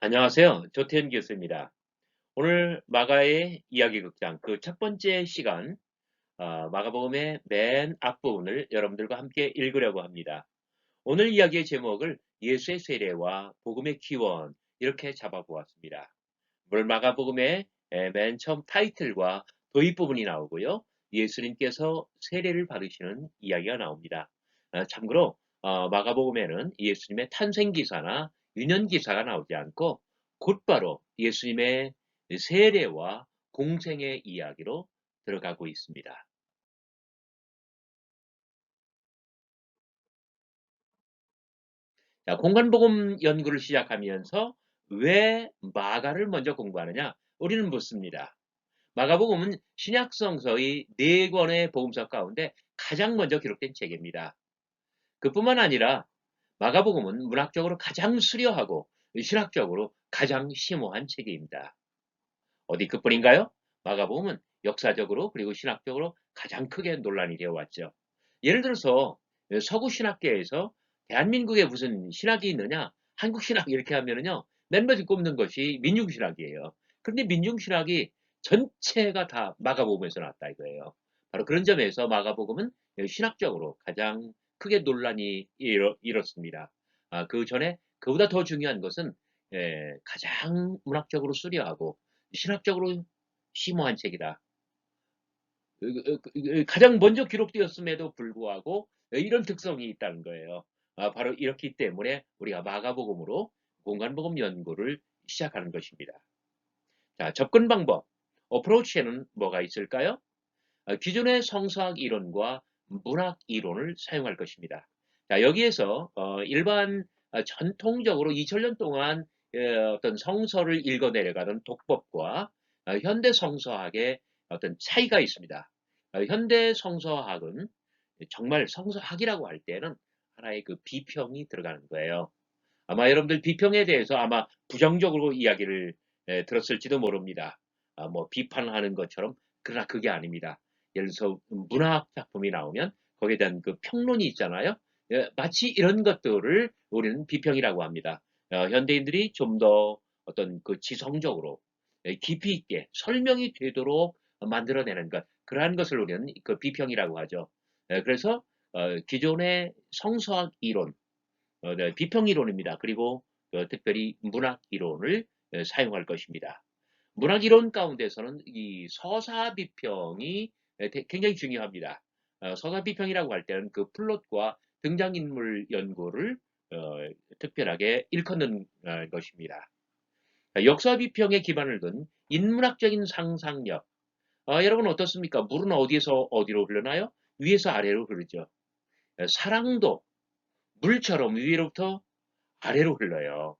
안녕하세요. 조태현 교수입니다. 오늘 마가의 이야기 극장 그 첫 번째 시간, 마가복음의 맨 앞부분을 여러분들과 함께 읽으려고 합니다. 오늘 이야기의 제목을 예수의 세례와 복음의 기원 이렇게 잡아보았습니다. 오늘 마가복음의 맨 처음 타이틀과 도입 부분이 나오고요. 예수님께서 세례를 받으시는 이야기가 나옵니다. 참고로 마가복음에는 예수님의 탄생 기사나 유년 기사가 나오지 않고 곧바로 예수님의 세례와 공생의 이야기로 들어가고 있습니다. 자, 공간복음 연구를 시작하면서 왜 마가를 먼저 공부하느냐? 우리는 묻습니다. 마가복음은 신약 성서의 네 권의 복음서 가운데 가장 먼저 기록된 책입니다. 그뿐만 아니라 마가복음은 문학적으로 가장 수려하고 신학적으로 가장 심오한 책입니다. 어디 그뿐인가요? 마가복음은 역사적으로 그리고 신학적으로 가장 크게 논란이 되어 왔죠. 예를 들어서 서구 신학계에서 대한민국에 무슨 신학이 있느냐? 한국 신학 이렇게 하면은요. 맨 먼저 꼽는 것이 민중신학이에요. 그런데 민중신학이 전체가 다 마가복음에서 나왔다 이거예요. 바로 그런 점에서 마가복음은 신학적으로 가장 크게 논란이 일었습니다. 그 전에 그보다 더 중요한 것은 가장 문학적으로 수려하고 신학적으로 심오한 책이다. 가장 먼저 기록되었음에도 불구하고 이런 특성이 있다는 거예요. 바로 이렇기 때문에 우리가 마가복음으로 공간복음 연구를 시작하는 것입니다. 자, 접근 방법, 어프로치에는 뭐가 있을까요? 기존의 성서학 이론과 문학 이론을 사용할 것입니다. 자, 여기에서 일반 전통적으로 2000년 동안 어떤 성서를 읽어내려가던 독법과 현대 성서학의 어떤 차이가 있습니다. 현대 성서학은 정말 성서학이라고 할 때는 하나의 그 비평이 들어가는 거예요. 아마 여러분들 비평에 대해서 아마 부정적으로 이야기를 들었을지도 모릅니다. 뭐 비판하는 것처럼. 그러나 그게 아닙니다. 예를 들어서 문학 작품이 나오면 거기에 대한 그 평론이 있잖아요. 마치 이런 것들을 우리는 비평이라고 합니다. 현대인들이 좀 더 어떤 그 지성적으로 깊이 있게 설명이 되도록 만들어내는 것, 그러한 것을 우리는 그 비평이라고 하죠. 그래서 기존의 성서학 이론, 네, 비평 이론입니다. 그리고 특별히 문학 이론을 사용할 것입니다. 문학 이론 가운데서는 이 서사 비평이 굉장히 중요합니다. 서사 비평이라고 할 때는 그 플롯과 등장인물 연구를 특별하게 일컫는 것입니다. 역사 비평에 기반을 둔 인문학적인 상상력. 여러분 어떻습니까? 물은 어디에서 어디로 흘러나요? 위에서 아래로 흐르죠. 사랑도 물처럼 위로부터 아래로 흘러요.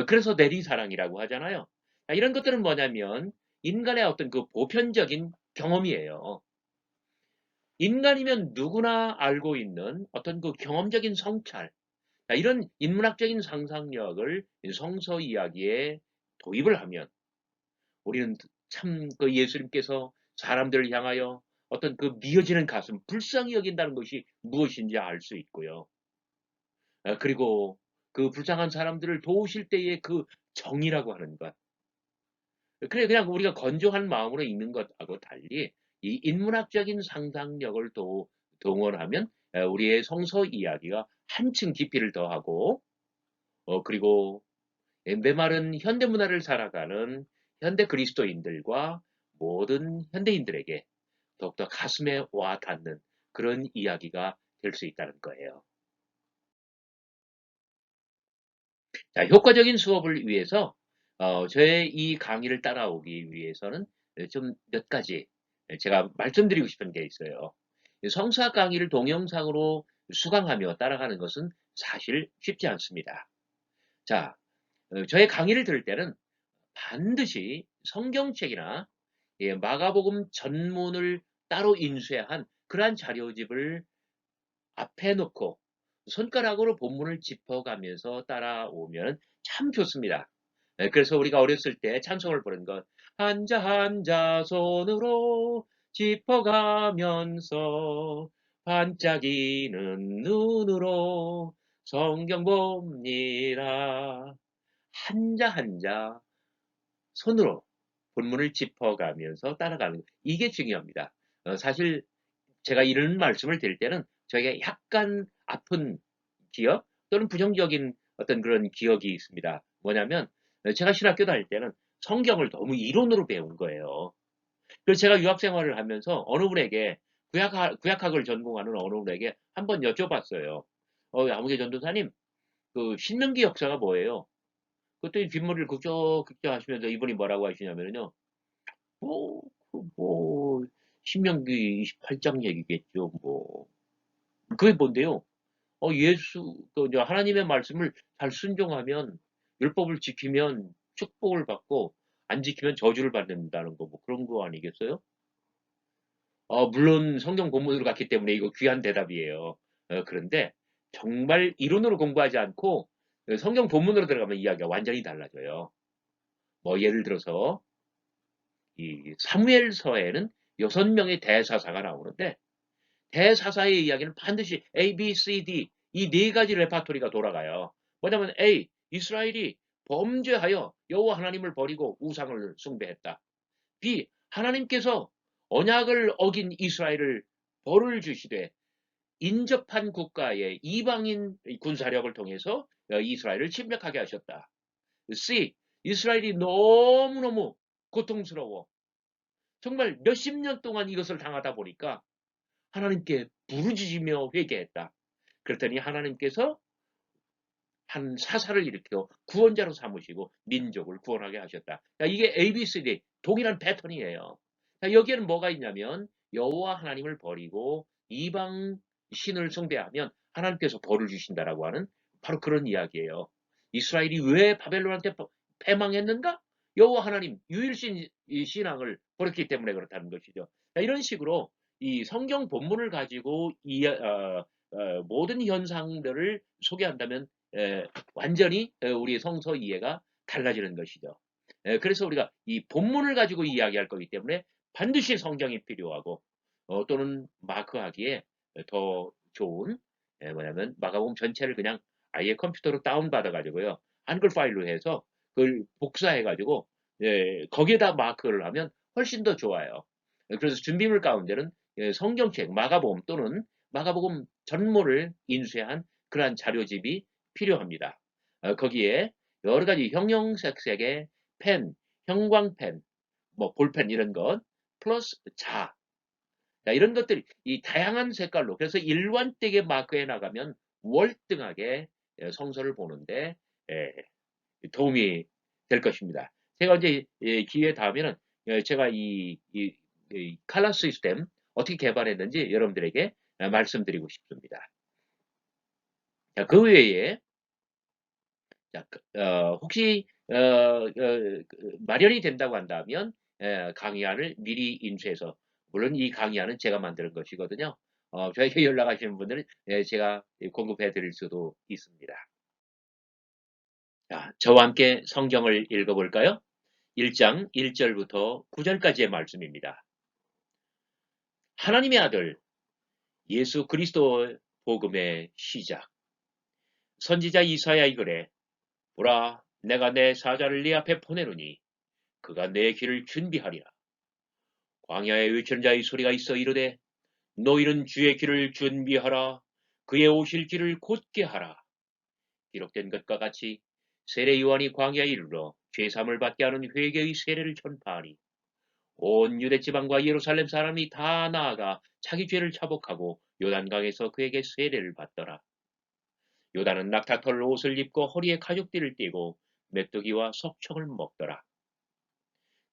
그래서 내리사랑이라고 하잖아요. 이런 것들은 뭐냐면 인간의 어떤 그 보편적인 경험이에요. 인간이면 누구나 알고 있는 어떤 그 경험적인 성찰, 이런 인문학적인 상상력을 성서 이야기에 도입을 하면 우리는 참 그 예수님께서 사람들을 향하여 어떤 그 미어지는 가슴, 불쌍히 여긴다는 것이 무엇인지 알 수 있고요. 그리고 그 불쌍한 사람들을 도우실 때의 그 정이라고 하는 것. 그래, 그냥 우리가 건조한 마음으로 읽는 것하고 달리 이 인문학적인 상상력을 동원하면 우리의 성서 이야기가 한층 깊이를 더하고, 그리고 메마른 현대 문화를 살아가는 현대 그리스도인들과 모든 현대인들에게 더욱더 가슴에 와 닿는 그런 이야기가 될 수 있다는 거예요. 자, 효과적인 수업을 위해서 저의 이 강의를 따라오기 위해서는 좀 몇 가지 제가 말씀드리고 싶은 게 있어요. 성서학 강의를 동영상으로 수강하며 따라가는 것은 사실 쉽지 않습니다. 자, 저의 강의를 들을 때는 반드시 성경책이나 마가복음 전문을 따로 인쇄한 그러한 자료집을 앞에 놓고 손가락으로 본문을 짚어가면서 따라오면 참 좋습니다. 그래서 우리가 어렸을 때 찬송을 부른 것, 한자 한자 손으로 짚어가면서 반짝이는 눈으로 성경 봅니다. 한자 한자 손으로 본문을 짚어가면서 따라가는 이게 중요합니다. 사실 제가 이런 말씀을 드릴 때는 저에게 약간 아픈 기억 또는 부정적인 어떤 그런 기억이 있습니다. 뭐냐면 제가 신학교 다닐 때는 성경을 너무 이론으로 배운 거예요. 그래서 제가 유학 생활을 하면서 어느 분에게 구약학을 전공하는 어느 분에게 한번 여쭤봤어요. 아무개 전도사님, 그 신명기 역사가 뭐예요? 그랬더니 뒷머리를 긁적긁적 하시면서 이분이 뭐라고 하시냐면요. 뭐, 뭐, 신명기 28장 얘기겠죠, 뭐. 그게 뭔데요? 이제 하나님의 말씀을 잘 순종하면, 율법을 지키면 축복을 받고, 안 지키면 저주를 받는다는 거, 뭐 그런 거 아니겠어요? 물론 성경 본문으로 갔기 때문에 이거 귀한 대답이에요. 그런데 정말 이론으로 공부하지 않고 성경 본문으로 들어가면 이야기가 완전히 달라져요. 뭐 예를 들어서 이 사무엘서에는 6명의 대사사가 나오는데 대사사의 이야기는 반드시 A, B, C, D 이 네 가지 레파토리가 돌아가요. 뭐냐면 A, 이스라엘이 범죄하여 여호와 하나님을 버리고 우상을 숭배했다. B, 하나님께서 언약을 어긴 이스라엘을 벌을 주시되 인접한 국가의 이방인 군사력을 통해서 이스라엘을 침략하게 하셨다. C, 이스라엘이 너무너무 고통스러워. 정말 몇십 년 동안 이것을 당하다 보니까 하나님께 부르짖으며 회개했다. 그랬더니 하나님께서 한 사사를 일으켜 구원자로 삼으시고 민족을 구원하게 하셨다. 이게 ABCD 동일한 패턴이에요. 여기에는 뭐가 있냐면 여호와 하나님을 버리고 이방 신을 숭배하면 하나님께서 벌을 주신다라고 하는 바로 그런 이야기예요. 이스라엘이 왜 바벨론한테 패망했는가? 여호와 하나님 유일신 신앙을 버렸기 때문에 그렇다는 것이죠. 이런 식으로 이 성경 본문을 가지고 모든 현상들을 소개한다면 완전히 우리 성서 이해가 달라지는 것이죠. 그래서 우리가 이 본문을 가지고 이야기할 거기 때문에 반드시 성경이 필요하고 또는 마크하기에 더 좋은 뭐냐면 마가복음 전체를 그냥 아예 컴퓨터로 다운받아 가지고요. 한글 파일로 해서 그걸 복사해 가지고 거기에다 마크를 하면 훨씬 더 좋아요. 그래서 준비물 가운데는 성경책 마가복음 또는 마가복음 전모를 인쇄한 그러한 자료집이 필요합니다. 거기에 여러 가지 형형색색의 펜, 형광펜, 뭐 볼펜 이런 것, 플러스 자, 이런 것들이 이 다양한 색깔로 그래서 일관되게 마크해 나가면 월등하게 성서를 보는데 예, 도움이 될 것입니다. 제가 이제 기회 닿으면은 제가 이 칼라 시스템 어떻게 개발했는지 여러분들에게 말씀드리고 싶습니다. 자, 그 외에 자, 혹시 마련이 된다고 한다면 강의안을 미리 인수해서 물론 이 강의안은 제가 만드는 것이거든요. 저에게 연락하시는 분들은 제가 공급해 드릴 수도 있습니다. 자, 저와 함께 성경을 읽어볼까요? 1장 1절부터 9절까지의 말씀입니다. 하나님의 아들 예수 그리스도 복음의 시작. 선지자 이사야의 글에 보라, 내가 내 사자를 네 앞에 보내노니 그가 내 길을 준비하리라. 광야에 외치는 자의 소리가 있어 이르되 너희는 주의 길을 준비하라. 그의 오실 길을 곧게 하라. 기록된 것과 같이 세례 요한이 광야에 이르러 죄사함을 받게 하는 회개의 세례를 전파하니 온 유대 지방과 예루살렘 사람이 다 나아가 자기 죄를 자복하고 요단강에서 그에게 세례를 받더라. 요단은 낙타털 옷을 입고 허리에 가죽띠를 띠고 메뚜기와 석청을 먹더라.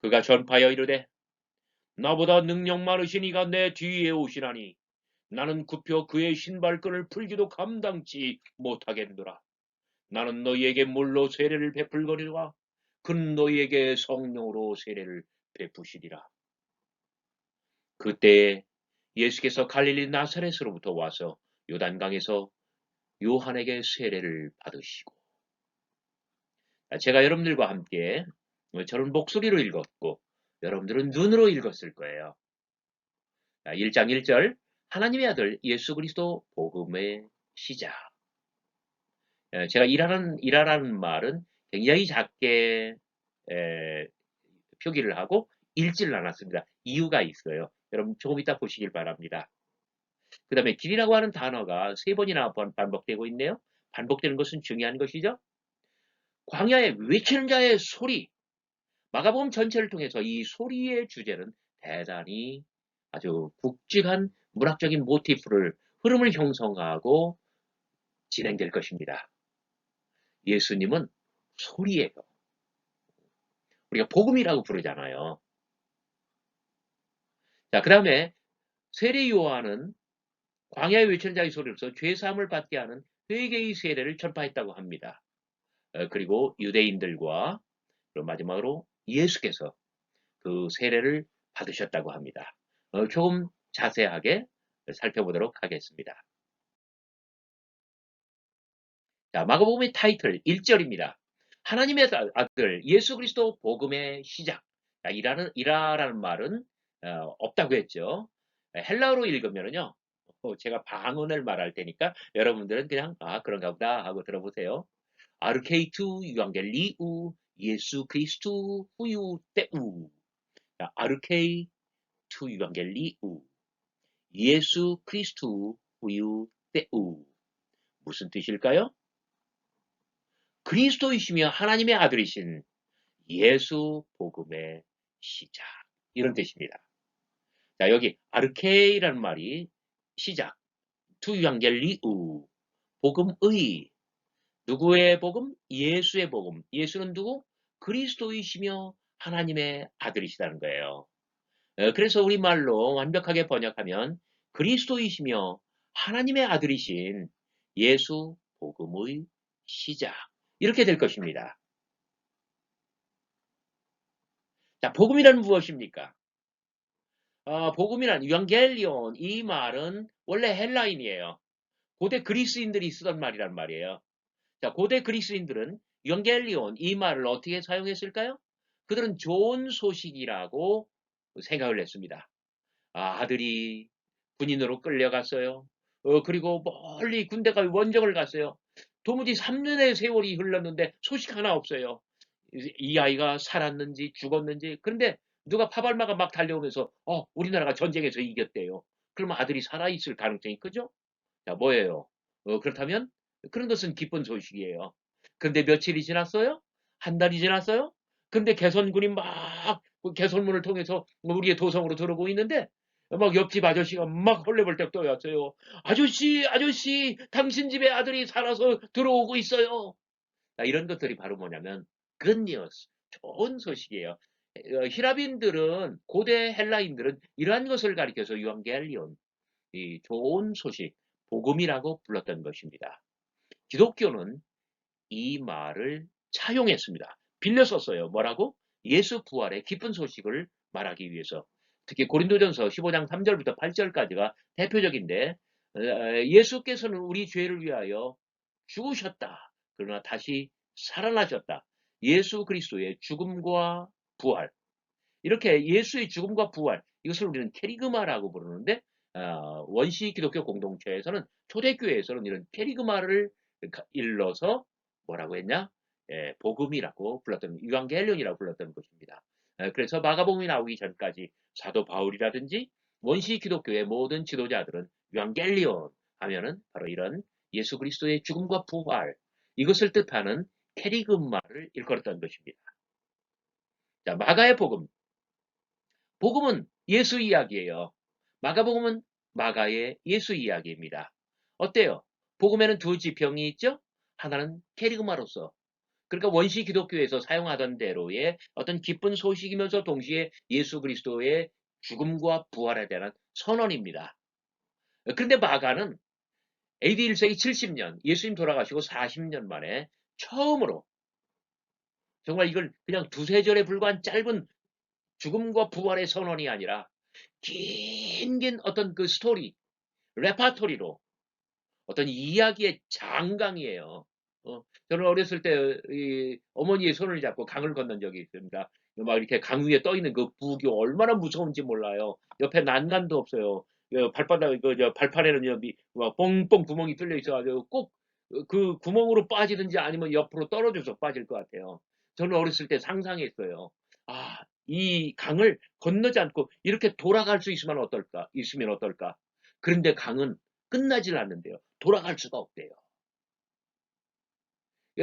그가 전파하여 이르되 나보다 능력 많으신 이가 내 뒤에 오시나니 나는 굽혀 그의 신발끈을 풀기도 감당치 못하겠노라. 나는 너희에게 물로 세례를 베풀거니와 그는 너희에게 성령으로 세례를 베푸시리라. 그때에 예수께서 갈릴리 나사렛으로부터 와서 요단강에서 요한에게 세례를 받으시고 제가 여러분들과 함께 저는 목소리로 읽었고 여러분들은 눈으로 읽었을 거예요. 1장 1절 하나님의 아들 예수 그리스도 복음의 시작. 제가 일하라는 말은 굉장히 작게 에, 표기를 하고 읽지를 않았습니다. 이유가 있어요. 여러분 조금 이따 보시길 바랍니다. 그 다음에 길이라고 하는 단어가 세 번이나 반복되고 있네요. 반복되는 것은 중요한 것이죠. 광야에 외치는 자의 소리, 마가복음 전체를 통해서 이 소리의 주제는 대단히 아주 굵직한 문학적인 모티프를 흐름을 형성하고 진행될 것입니다. 예수님은 소리예요. 우리가 복음이라고 부르잖아요. 자, 그 다음에 세례 요한은 광야의 외치는 자의 소리로서 죄사함을 받게 하는 회개의 세례를 전파했다고 합니다. 그리고 유대인들과 그리고 마지막으로 예수께서 그 세례를 받으셨다고 합니다. 조금 자세하게 살펴보도록 하겠습니다. 자, 마가복음의 타이틀 1절입니다. 하나님의 아들 예수 그리스도 복음의 시작. 자, 이라라는 말은 없다고 했죠. 헬라어로 읽으면요. 제가 방언을 말할 테니까 여러분들은 그냥 그런가 보다 하고 들어보세요. 아르케이투 유앙겔리우 예수 그리스도 후유 때우. 자, 아르케이 투 유앙겔리우 예수 그리스도 후유 때우. 무슨 뜻일까요? 그리스도이시며 하나님의 아들이신 예수 복음의 시작. 이런 뜻입니다. 자, 여기 아르케이라는 말이 시작, 투유앙겔리우, 복음의, 누구의 복음? 예수의 복음. 예수는 누구? 그리스도이시며 하나님의 아들이시다는 거예요. 그래서 우리말로 완벽하게 번역하면 그리스도이시며 하나님의 아들이신 예수 복음의 시작. 이렇게 될 것입니다. 자, 복음이란 무엇입니까? 복음이란 유앙겔리온, 이 말은 원래 헬라인이에요. 고대 그리스인들이 쓰던 말이란 말이에요. 자, 고대 그리스인들은 유앙겔리온, 이 말을 어떻게 사용했을까요? 그들은 좋은 소식이라고 생각을 했습니다. 아들이 군인으로 끌려갔어요. 그리고 멀리 군대가 원정을 갔어요. 도무지 3년의 세월이 흘렀는데 소식 하나 없어요. 이 아이가 살았는지 죽었는지. 그런데 누가 파발마가 막 달려오면서 우리나라가 전쟁에서 이겼대요. 그러면 아들이 살아있을 가능성이 크죠? 자, 뭐예요? 그렇다면 그런 것은 기쁜 소식이에요. 그런데 며칠이 지났어요? 한 달이 지났어요? 근데 개선군이 막그 개선문을 통해서 우리의 도성으로 들어오고 있는데 막 옆집 아저씨가 막 헐레벌떡 떠왔어요. 아저씨, 아저씨, 당신 집에 아들이 살아서 들어오고 있어요. 자, 이런 것들이 바로 뭐냐면 good news, 좋은 소식이에요. 히라빈들은 고대 헬라인들은 이러한 것을 가리켜서 유앙겔리온, 이 좋은 소식, 복음이라고 불렀던 것입니다. 기독교는 이 말을 차용했습니다. 빌려 썼어요. 뭐라고? 예수 부활의 기쁜 소식을 말하기 위해서. 특히 고린도전서 15장 3절부터 8절까지가 대표적인데 예수께서는 우리 죄를 위하여 죽으셨다. 그러나 다시 살아나셨다. 예수 그리스도의 죽음과 부활. 이렇게 예수의 죽음과 부활, 이것을 우리는 캐리그마라고 부르는데 원시 기독교 공동체에서는, 초대교회에서는 이런 캐리그마를 일러서 뭐라고 했냐? 복음이라고 불렀던, 유앙겔리온이라고 불렀던 것입니다. 그래서 마가복음이 나오기 전까지 사도 바울이라든지 원시 기독교의 모든 지도자들은 유앙겔리온 하면은 바로 이런 예수 그리스도의 죽음과 부활, 이것을 뜻하는 캐리그마를 일컬었던 것입니다. 자, 마가의 복음. 복음은 예수 이야기예요. 마가복음은 마가의 예수 이야기입니다. 어때요? 복음에는 두 지평이 있죠? 하나는 캐리그마로서, 그러니까 원시 기독교에서 사용하던 대로의 어떤 기쁜 소식이면서 동시에 예수 그리스도의 죽음과 부활에 대한 선언입니다. 그런데 마가는 AD 1세기 70년, 예수님 돌아가시고 40년 만에 처음으로, 정말 이걸 그냥 두세 절에 불과한 짧은 죽음과 부활의 선언이 아니라 긴 어떤 그 스토리, 레파토리로 어떤 이야기의 장강이에요. 저는 어렸을 때 어머니의 손을 잡고 강을 건넌 적이 있습니다. 막 이렇게 강 위에 떠 있는 그 부교 얼마나 무서운지 몰라요. 옆에 난간도 없어요. 발바닥, 발판에는 막 뻥뻥 구멍이 뚫려 있어가지고 꼭 그 구멍으로 빠지든지 아니면 옆으로 떨어져서 빠질 것 같아요. 저는 어렸을 때 상상했어요. 아, 이 강을 건너지 않고 이렇게 돌아갈 수 있으면 어떨까? 그런데 강은 끝나질 않는데요. 돌아갈 수가 없대요.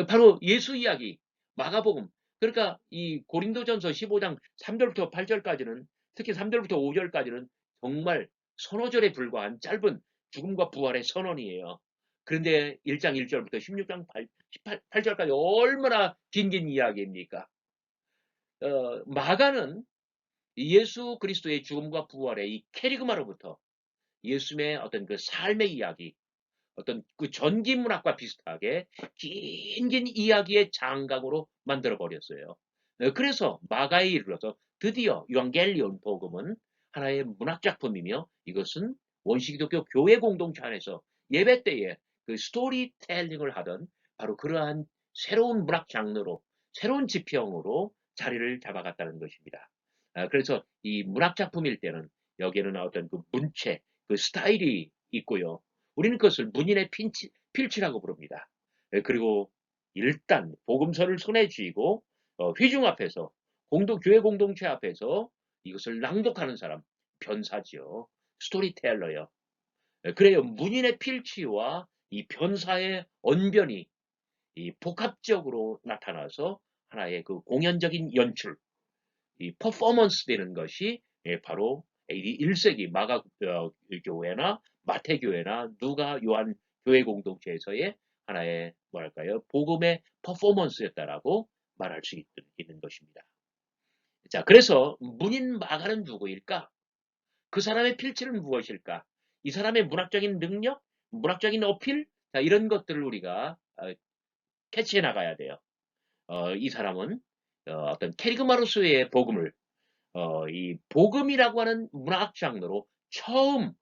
바로 예수 이야기, 마가복음. 그러니까 이 고린도전서 15장 3절부터 8절까지는, 특히 3절부터 5절까지는 정말 서너 절에 불과한 짧은 죽음과 부활의 선언이에요. 그런데 1장 1절부터 16장 8절까지 얼마나 긴 이야기입니까? 마가는 예수 그리스도의 죽음과 부활의 이 캐리그마로부터 예수님의 어떤 그 삶의 이야기, 어떤 그 전기문학과 비슷하게 긴 이야기의 장각으로 만들어 버렸어요. 그래서 마가에 이르러서 드디어 유앙겔리온 복음은 하나의 문학 작품이며, 이것은 원시기독교 교회 공동체 안에서 예배 때에 그 스토리텔링을 하던 바로 그러한 새로운 문학 장르로, 새로운 지평으로 자리를 잡아갔다는 것입니다. 그래서 이 문학 작품일 때는 여기에는 어떤 그 문체, 그 스타일이 있고요. 우리는 그것을 문인의 필치라고 부릅니다. 그리고 일단 복음서를 손에 쥐고 회중 앞에서, 교회 공동체 앞에서 이것을 낭독하는 사람, 변사지요. 스토리텔러요. 그래요. 문인의 필치와 이 변사의 언변이 이 복합적으로 나타나서 하나의 그 공연적인 연출, 이 퍼포먼스 되는 것이 바로 AD 1세기 마가 교회나 마태 교회나 누가 요한 교회 공동체에서의 하나의 뭐랄까요, 복음의 퍼포먼스였다라고 말할 수 있는 것입니다. 자, 그래서 문인 마가는 누구일까? 그 사람의 필체는 무엇일까? 이 사람의 문학적인 능력, 문학적인 어필, 자, 이런 것들을 우리가 캐치해 나가야 돼요. 이 사람은 어떤 캐리그마로스의 복음을, 이 복음이라고 하는 문학 장르로 처음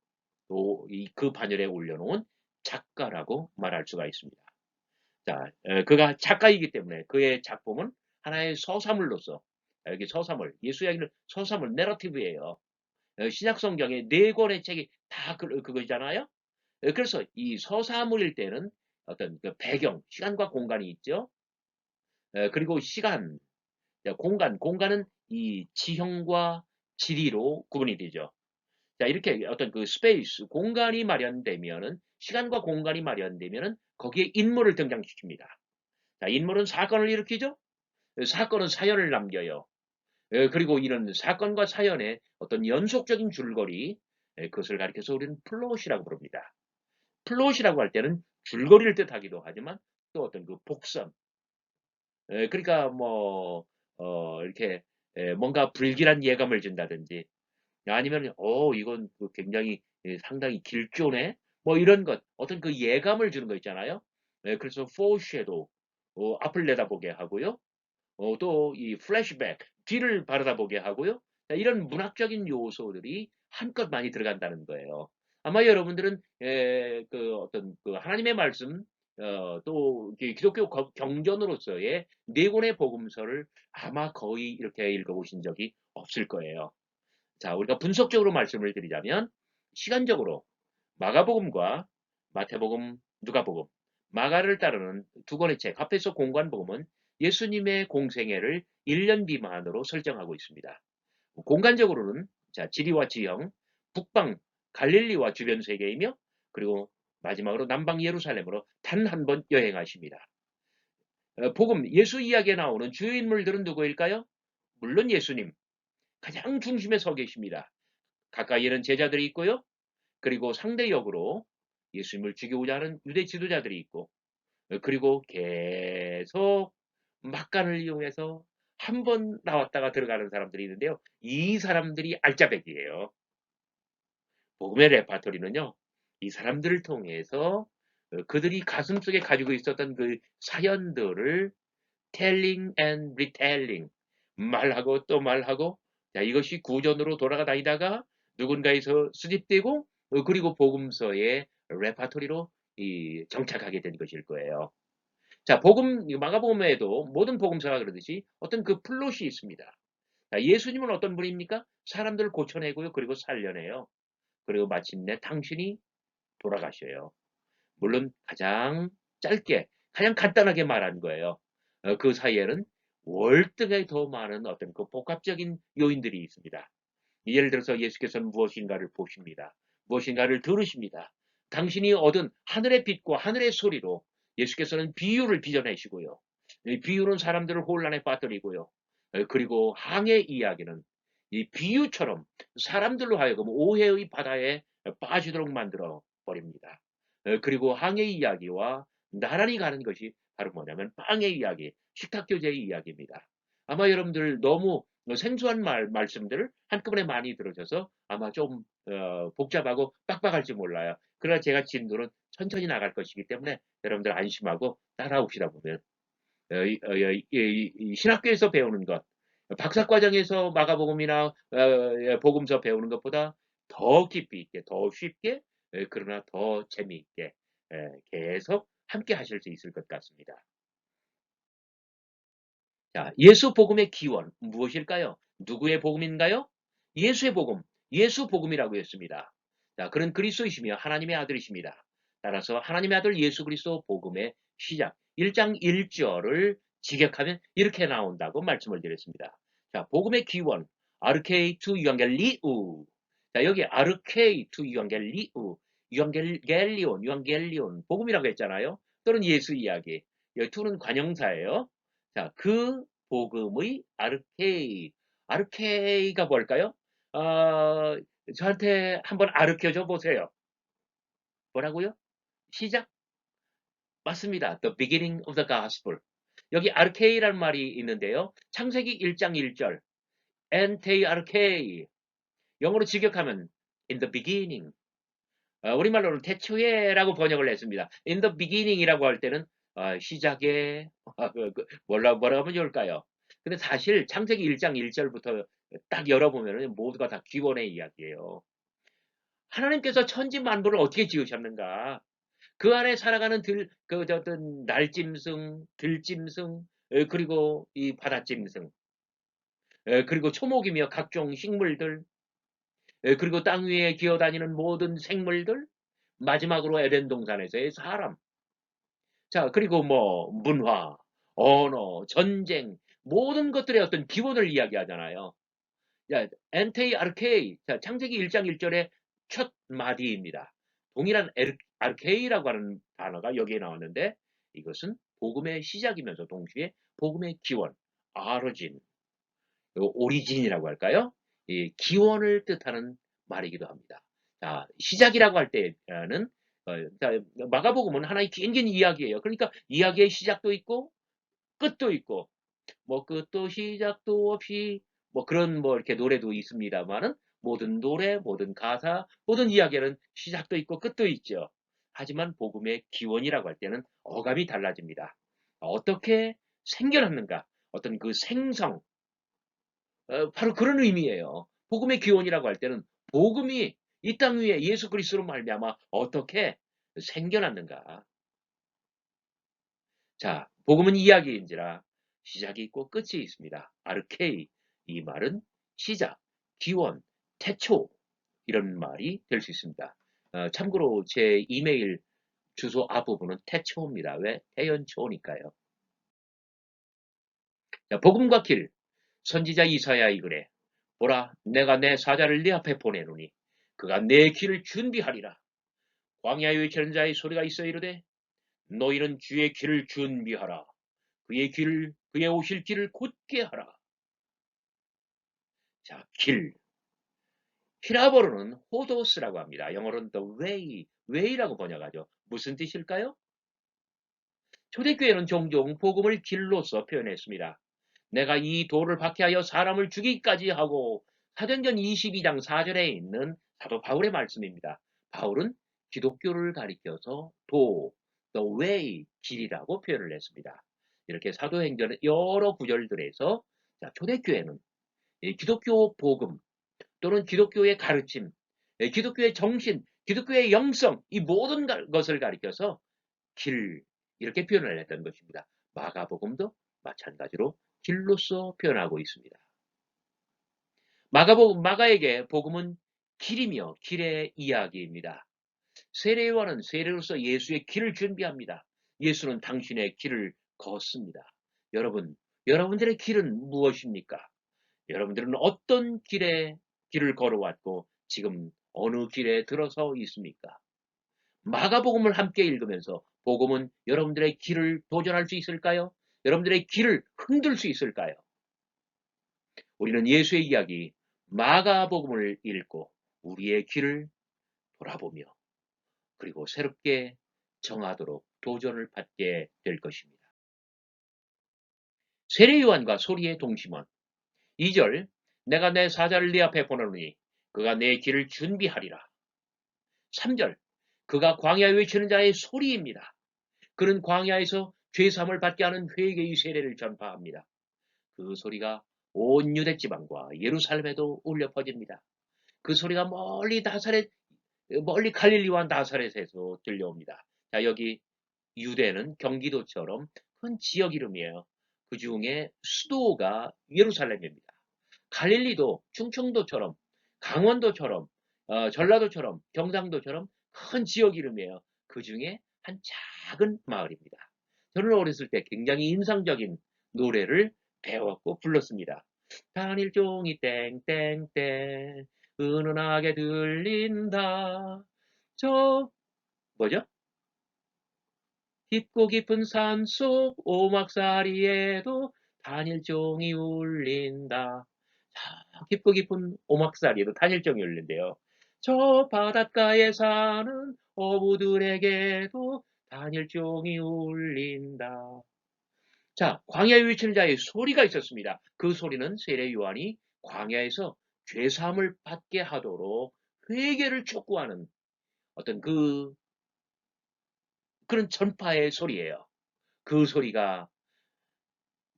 또 그 반열에 올려놓은 작가라고 말할 수가 있습니다. 자, 그가 작가이기 때문에 그의 작품은 하나의 서사물로서, 여기 서사물, 예수 이야기는 서사물, 내러티브예요. 신약 성경에 네 권의 책이 다 그거잖아요. 그래서 이 서사물일 때는 어떤 그 배경, 시간과 공간이 있죠. 그리고 시간, 공간은 이 지형과 지리로 구분이 되죠. 자, 이렇게 어떤 그 스페이스, 공간이 마련되면은, 시간과 공간이 마련되면은 거기에 인물을 등장시킵니다. 자, 인물은 사건을 일으키죠? 사건은 사연을 남겨요. 그리고 이런 사건과 사연의 어떤 연속적인 줄거리, 그것을 가리켜서 우리는 플롯이라고 부릅니다. 플롯이라고 할 때는 줄거리를 뜻하기도 하지만 또 어떤 그 복선, 그러니까 뭐, 이렇게, 뭔가 불길한 예감을 준다든지, 아니면, 이건 그 굉장히 상당히 길조네? 뭐 이런 것, 어떤 그 예감을 주는 거 있잖아요. 그래서 foreshadow, 앞을 내다보게 하고요. 또 이 플래시백, 뒤를 바라다보게 하고요. 자, 이런 문학적인 요소들이 한껏 많이 들어간다는 거예요. 아마 여러분들은 그 어떤 그 하나님의 말씀, 또 기독교 경전으로서의 네 권의 복음서를 아마 거의 이렇게 읽어보신 적이 없을 거예요. 자, 우리가 분석적으로 말씀을 드리자면, 시간적으로 마가복음과 마태복음, 누가복음, 마가를 따르는 두 권의 책, 합해서 공관복음은 예수님의 공생애를 1년 미만으로 설정하고 있습니다. 공간적으로는, 자, 지리와 지형, 북방 갈릴리와 주변 세계이며, 그리고 마지막으로 남방 예루살렘으로 단 한 번 여행하십니다. 복음, 예수 이야기에 나오는 주요 인물들은 누구일까요? 물론 예수님, 가장 중심에 서 계십니다. 가까이에는 제자들이 있고요. 그리고 상대역으로 예수님을 죽이고자 하는 유대 지도자들이 있고, 그리고 계속 막간을 이용해서 한 번 나왔다가 들어가는 사람들이 있는데요. 이 사람들이 알짜배기예요. 복음의 레파토리는요, 이 사람들을 통해서 그들이 가슴속에 가지고 있었던 그 사연들을 telling and retelling, 말하고 또 말하고, 자, 이것이 구전으로 돌아가 다니다가 누군가에서 수집되고, 그리고 복음서의 레파토리로 정착하게 된 것일 거예요. 자, 마가복음에도 모든 복음서가 그러듯이 어떤 그 플롯이 있습니다. 자, 예수님은 어떤 분입니까? 사람들을 고쳐내고요, 그리고 살려내요. 그리고 마침내 당신이 돌아가셔요. 물론 가장 짧게 그냥 간단하게 말한 거예요. 그 사이에는 월등히 더 많은 어떤 그 복합적인 요인들이 있습니다. 예를 들어서 예수께서는 무엇인가를 보십니다. 무엇인가를 들으십니다. 당신이 얻은 하늘의 빛과 하늘의 소리로 예수께서는 비유를 빚어내시고요. 이 비유는 사람들을 혼란에 빠뜨리고요. 그리고 항해 이야기는 이 비유처럼 사람들로 하여금 오해의 바다에 빠지도록 만들어 버립니다. 그리고 항해 이야기와 나란히 가는 것이 바로 뭐냐면 빵의 이야기, 식탁 교제의 이야기입니다. 아마 여러분들 너무 생소한 말씀들을 한꺼번에 많이 들으셔서 아마 좀 복잡하고 빡빡할지 몰라요. 그러나 제가 진도는 천천히 나갈 것이기 때문에 여러분들 안심하고 따라오시다 보면 이 신학교에서 배우는 것, 박사과정에서 마가복음이나 복음서 배우는 것보다 더 깊이 있게, 더 쉽게, 그러나 더 재미있게 계속 함께 하실 수 있을 것 같습니다. 자, 예수 복음의 기원 무엇일까요? 누구의 복음인가요? 예수의 복음, 예수 복음이라고 했습니다. 자, 그는 그리스도이시며 하나님의 아들이십니다. 따라서 하나님의 아들 예수 그리스도 복음의 시작 1장 1절을 직역하면 이렇게 나온다고 말씀을 드렸습니다. 자, 복음의 기원 아르케이 투 유앙겔리우. 자, 여기 아르케이 투 유앙겔리우. 유앙겔리온 복음이라고 했잖아요. 또는 예수 이야기. 이 투는 관형사예요. 자, 그 복음의 아르케이. 아르케이가 뭘까요? 어, 저한테 한번 아르켜줘 보세요. 뭐라고요? 시작? 맞습니다. The beginning of the gospel. 여기 아르케이라는 말이 있는데요. 창세기 1장 1절. 엔테이 아르케이. 영어로 직역하면 in the beginning. 우리말로는 태초에라고 번역을 했습니다. in the beginning이라고 할 때는 시작에 뭐라고 하면 좋을까요? 근데 사실 창세기 1장 1절부터 딱 열어보면 모두가 다 기원의 이야기예요. 하나님께서 천지 만물을 어떻게 지으셨는가? 그 안에 살아가는 어떤 날짐승, 들짐승, 그리고 이 바닷짐승, 그리고 초목이며 각종 식물들, 그리고 땅 위에 기어다니는 모든 생물들, 마지막으로 에덴 동산에서의 사람. 자, 그리고 뭐 문화, 언어, 전쟁 모든 것들의 어떤 기원을 이야기하잖아요. 자, 엔테이 아르케이. 자, 창세기 1장 1절의 첫 마디입니다. 동일한 아르케이라고 하는 단어가 여기에 나왔는데 이것은 복음의 시작이면서 동시에 복음의 기원, 아르진, 오리진이라고 할까요? 이 기원을 뜻하는 말이기도 합니다. 자, 시작이라고 할 때는 자, 마가복음은 하나의 긴 이야기예요. 그러니까 이야기의 시작도 있고 끝도 있고 뭐 끝도 시작도 없이 뭐 그런 뭐 이렇게 노래도 있습니다만은 모든 노래, 모든 가사, 모든 이야기는 시작도 있고 끝도 있죠. 하지만 복음의 기원이라고 할 때는 어감이 달라집니다. 어떻게 생겨났는가? 어떤 그 생성, 바로 그런 의미예요. 복음의 기원이라고 할 때는 복음이 이 땅 위에 예수 그리스도로 말미암아 어떻게 생겨났는가? 자, 복음은 이야기인지라 시작이 있고 끝이 있습니다. 아르케이, 이 말은 시작, 기원, 태초 이런 말이 될 수 있습니다. 참고로 제 이메일 주소 앞부분은 태초입니다. 왜? 태연초니까요. 자, 복음과 길, 선지자 이사야 이그래. 보라, 내가 내 사자를 네 앞에 보내노니 그가 내 길을 준비하리라. 광야에 외치는 자의 소리가 있어 이르되 너희는 주의 길을 준비하라. 그의 오실 길을 곧게 하라. 자, 길. 히라보로는 호도스라고 합니다. 영어로는 the way라고 번역하죠. 무슨 뜻일까요? 초대교회는 종종 복음을 길로서 표현했습니다. 내가 이 돌을 박해하여 사람을 죽이기까지 하고 사도행전 22장 4절에 있는 사도 바울의 말씀입니다. 바울은 기독교를 가리켜서 the way, 길이라고 표현을 했습니다. 이렇게 사도행전의 여러 구절들에서 초대교회는 기독교 복음 또는 기독교의 가르침, 기독교의 정신, 기독교의 영성 이 모든 것을 가리켜서 길 이렇게 표현을 했던 것입니다. 마가복음도 마찬가지로 길로서 표현하고 있습니다. 마가에게 복음은 길이며 길의 이야기입니다. 세례요한은 세례로서 예수의 길을 준비합니다. 예수는 당신의 길을 걷습니다. 여러분, 여러분들의 길은 무엇입니까? 여러분들은 어떤 길을 걸어왔고 지금 어느 길에 들어서 있습니까? 마가복음을 함께 읽으면서 복음은 여러분들의 길을 도전할 수 있을까요? 여러분들의 길을 흔들 수 있을까요? 우리는 예수의 이야기 마가복음을 읽고 우리의 길을 돌아보며 그리고 새롭게 정하도록 도전을 받게 될 것입니다. 세례 요한과 소리의 동심원 2절 내가 내 사자를 네 앞에 보내노니 그가 내 길을 준비하리라. 3절 그가 광야에 외치는 자의 소리입니다. 그는 광야에서 죄사함을 받게 하는 회개의 세례를 전파합니다. 그 소리가 온 유대 지방과 예루살렘에도 울려 퍼집니다. 그 소리가 멀리 갈릴리와 나사렛에서 들려옵니다. 자, 여기 유대는 경기도처럼 큰 지역 이름이에요. 그 중에 수도가 예루살렘입니다. 갈릴리도 충청도처럼 강원도처럼 전라도처럼 경상도처럼 큰 지역 이름이에요. 그 중에 한 작은 마을입니다. 저는 어렸을 때 굉장히 인상적인 노래를 배웠고 불렀습니다. 단일종이 땡땡땡 은은하게 들린다. 저 뭐죠? 깊고 깊은 산속 오막사리에도 단일종이 울린다. 자, 깊고 깊은 오막사리에도 단일종이 울린대요. 저 바닷가에 사는 어부들에게도 단일종이 울린다. 자, 광야에 외치는 자의 소리가 있었습니다. 그 소리는 세례 요한이 광야에서 죄사함을 받게 하도록 회개를 촉구하는 어떤 그런 전파의 소리예요. 그 소리가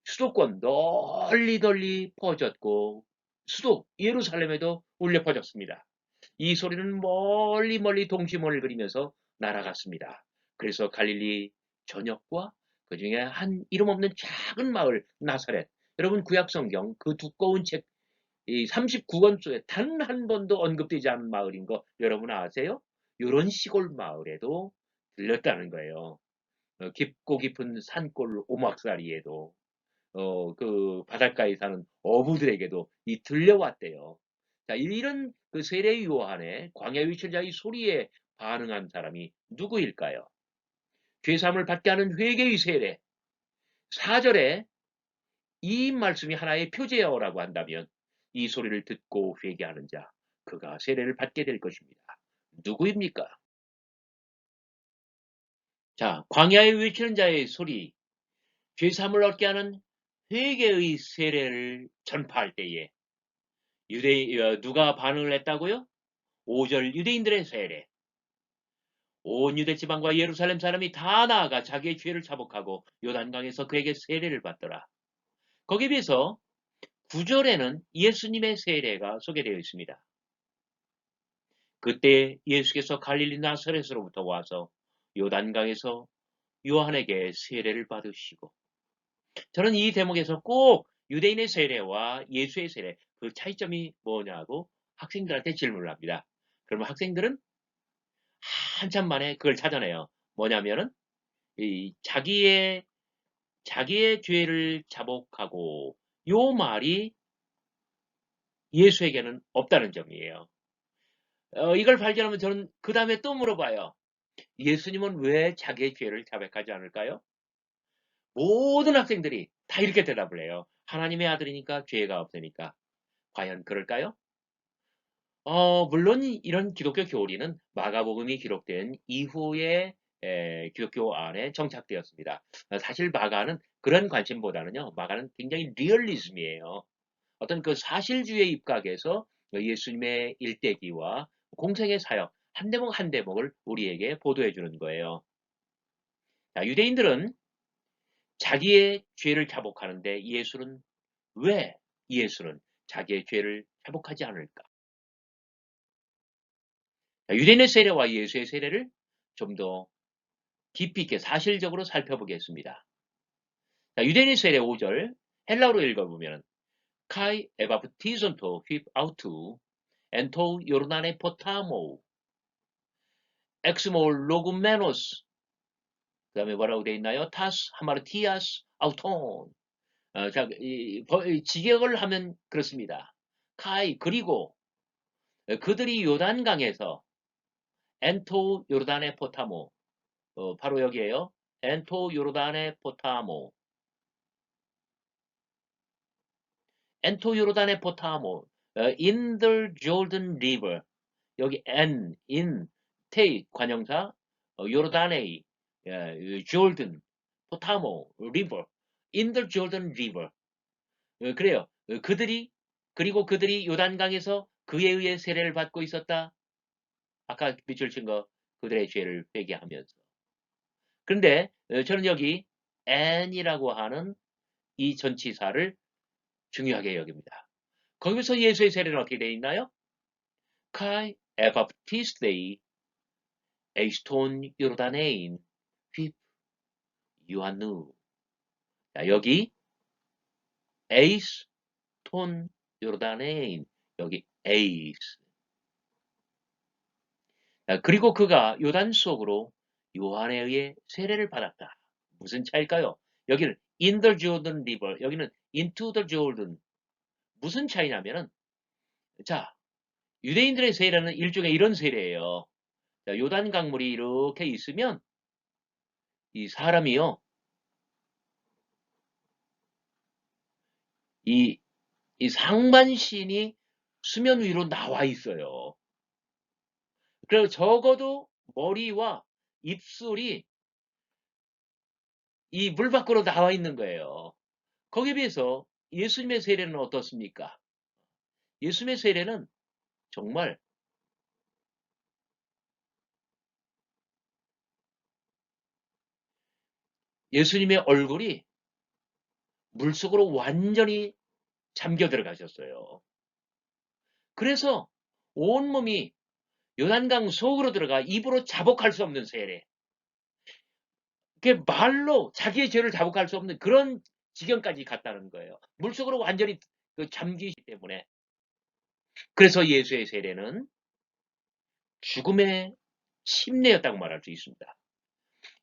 수도권 널리 퍼졌고 수도 예루살렘에도 울려 퍼졌습니다. 이 소리는 멀리 동심원을 그리면서 날아갔습니다. 그래서 갈릴리 전역과 그 중에 한 이름 없는 작은 마을 나사렛. 여러분 구약성경 그 두꺼운 책 이 39권 속에 단 한 번도 언급되지 않은 마을인 거 여러분 아세요? 이런 시골 마을에도 들렸다는 거예요. 깊고 깊은 산골 오막사리에도 그 바닷가에 사는 어부들에게도 이 들려왔대요. 자, 이런 그 세례 요한의 광야 위천자의 소리에 반응한 사람이 누구일까요? 죄사함을 받게 하는 회개의 세례. 4절에 이 말씀이 하나의 표제어라고 한다면 이 소리를 듣고 회개하는 자, 그가 세례를 받게 될 것입니다. 누구입니까? 자, 광야에 외치는 자의 소리, 죄사함을 얻게 하는 회개의 세례를 전파할 때에 누가 반응을 했다고요? 5절 유대인들의 세례. 온 유대 지방과 예루살렘 사람이 다 나아가 자기의 죄를 자복하고 요단강에서 그에게 세례를 받더라. 거기에 비해서 9절에는 예수님의 세례가 소개되어 있습니다. 그때 예수께서 갈릴리 나사렛으로부터 와서 요단강에서 요한에게 세례를 받으시고 저는 이 대목에서 꼭 유대인의 세례와 예수의 세례 그 차이점이 뭐냐고 학생들한테 질문을 합니다. 그러면 학생들은 한참 만에 그걸 찾아내요. 뭐냐면은 이 자기의 죄를 자복하고 요 말이 예수에게는 없다는 점이에요. 이걸 발견하면 저는 그 다음에 또 물어봐요. 예수님은 왜 자기의 죄를 자백하지 않을까요? 모든 학생들이 다 이렇게 대답을 해요. 하나님의 아들이니까 죄가 없으니까. 과연 그럴까요? 물론 이런 기독교 교리는 마가복음이 기록된 이후에 기독교 안에 정착되었습니다. 사실 마가는 그런 관심보다는요. 마가는 굉장히 리얼리즘이에요. 어떤 그 사실주의 입각에서 예수님의 일대기와 공생의 사역 한 대목 한 대목을 우리에게 보도해 주는 거예요. 자, 유대인들은 자기의 죄를 자복하는데 왜 예수는 자기의 죄를 자복하지 않을까? 유대인의 세례와 예수의 세례를 좀 더 깊이 있게 사실적으로 살펴보겠습니다. 자, 유대인의 세례 5절 헬라어로 읽어보면 카이 에바프티존토 휩 아우투 엔토 요르단의 포타모 엑스몰 로그메노스 다음에 뭐라고 되어 있나요? 타스, 하마르티아스, 아우톤. 자, 이 직역을 하면 그렇습니다. 카이, 그리고 그들이 요단강에서 엔토 요르단의 포타모, 바로 여기에요. 엔토 요르단의 포타모. 엔토 요르단의 포타모. in the Jordan River. 여기 in, 테이, 관형사, 요르단의, 조던, 포타모, river. in the Jordan River. 그래요. 그리고 그들이 요단강에서 그에 의해 세례를 받고 있었다. 아까 밑줄 친 거, 그들의 죄를 회개하면서. 그런데 저는 여기 and이라고 하는 이 전치사를 중요하게 여깁니다. 거기서 예수의 세례는 어떻게 되어 있나요? Kai 에바프티스데이 에이스톤 요르다네인 휩 유한누. 자, 여기 에이스톤 요르다네인, 여기 에이스. 그리고 그가 요단 속으로 요한에 의해 세례를 받았다. 무슨 차일까요? 여기는 in the Jordan River, 여기는 into the Jordan. 무슨 차이냐면은, 자, 유대인들의 세례는 일종의 이런 세례예요. 자, 요단 강물이 이렇게 있으면 이 사람이요, 이, 이 상반신이 수면 위로 나와 있어요. 그리고 적어도 머리와 입술이 이 물 밖으로 나와 있는 거예요. 거기에 비해서 예수님의 세례는 어떻습니까? 예수님의 세례는 정말 예수님의 얼굴이 물속으로 완전히 잠겨 들어가셨어요. 그래서 온몸이 요단강 속으로 들어가 입으로 자복할 수 없는 세례. 그게 말로 자기의 죄를 자복할 수 없는 그런 지경까지 갔다는 거예요. 물속으로 완전히 잠기기 때문에. 그래서 예수의 세례는 죽음의 침례였다고 말할 수 있습니다.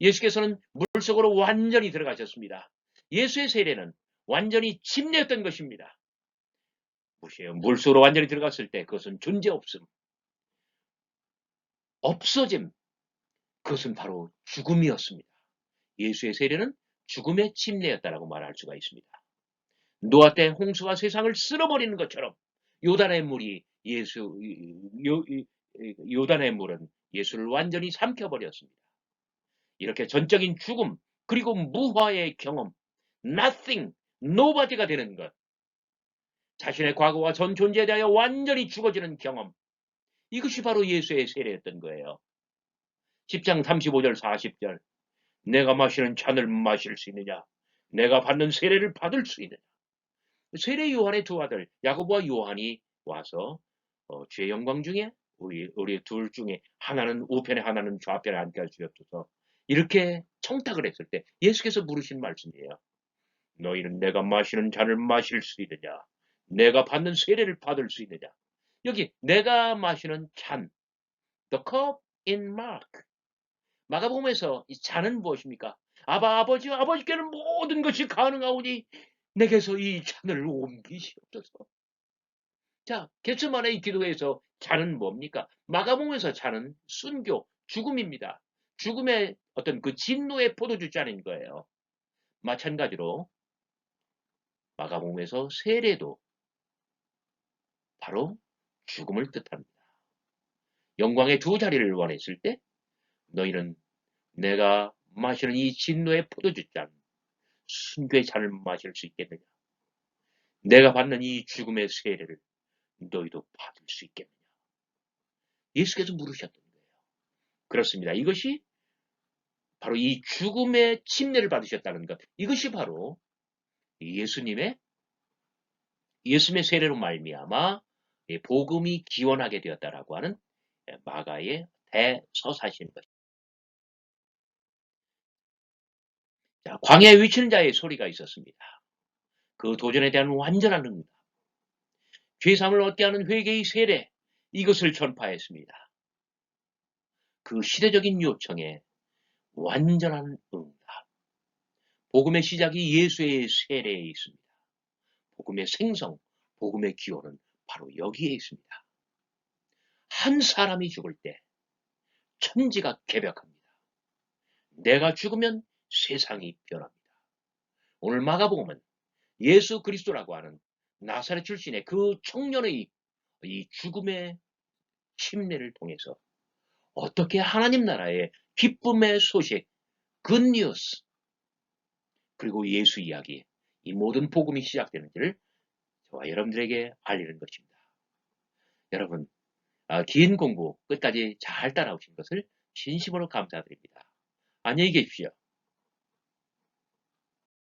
예수께서는 물속으로 완전히 들어가셨습니다. 예수의 세례는 완전히 침례였던 것입니다. 무엇이에요? 물속으로 완전히 들어갔을 때 그것은 존재 없음, 없어짐, 그것은 바로 죽음이었습니다. 예수의 세례는 죽음의 침례였다라고 말할 수가 있습니다. 노아 때 홍수가 세상을 쓸어버리는 것처럼 요단의 물이 요단의 물은 예수를 완전히 삼켜버렸습니다. 이렇게 전적인 죽음, 그리고 무화의 경험, nothing, nobody가 되는 것, 자신의 과거와 전 존재에 대하여 완전히 죽어지는 경험, 이것이 바로 예수의 세례였던 거예요. 10장 35절 40절, 내가 마시는 잔을 마실 수 있느냐? 내가 받는 세례를 받을 수 있느냐? 세례 요한의 두 아들 야고보와 요한이 와서 주의 영광 중에 우리 둘 중에 하나는 우편에 하나는 좌편에 앉게 할 주옵소서, 이렇게 청탁을 했을 때 예수께서 물으신 말씀이에요. 너희는 내가 마시는 잔을 마실 수 있느냐? 내가 받는 세례를 받을 수 있느냐? 여기 내가 마시는 잔, the cup in Mark. 마가복음에서 이 잔은 무엇입니까? 아버지께는 모든 것이 가능하오니 내게서 이 잔을 옮기시옵소서. 자, 겟세마네 기도에서 잔은 뭡니까? 마가복음에서 잔은 순교, 죽음입니다. 죽음의 어떤 그 진노의 포도주 잔인 거예요. 마찬가지로 마가복음에서 세례도 바로 죽음을 뜻합니다. 영광의 두 자리를 원했을 때 너희는 내가 마시는 이 진노의 포도주 잔, 순교의 잔을 마실 수 있겠느냐? 내가 받는 이 죽음의 세례를 너희도 받을 수 있겠느냐? 예수께서 물으셨던 거예요. 그렇습니다. 이것이 바로 이 죽음의 침례를 받으셨다는 것. 이것이 바로 예수님의 세례로 말미암아 복음이 기원하게 되었다라고 하는 마가의 대서사시인 것입니다. 자, 광야에 외치는 자의 소리가 있었습니다. 그 도전에 대한 완전한 응답, 죄사함을 얻게 하는 회개의 세례, 이것을 전파했습니다. 그 시대적인 요청에 완전한 응답. 복음의 시작이 예수의 세례에 있습니다. 복음의 생성, 복음의 기원은 바로 여기에 있습니다. 한 사람이 죽을 때 천지가 개벽합니다. 내가 죽으면 세상이 변합니다. 오늘 마가복음은 예수 그리스도라고 하는 나사렛 출신의 그 청년의 이 죽음의 침례를 통해서 어떻게 하나님 나라의 기쁨의 소식, 굿뉴스, 그리고 예수 이야기, 이 모든 복음이 시작되는지를 저와 여러분들에게 알리는 것입니다. 여러분, 긴 공부 끝까지 잘 따라오신 것을 진심으로 감사드립니다. 안녕히 계십시오.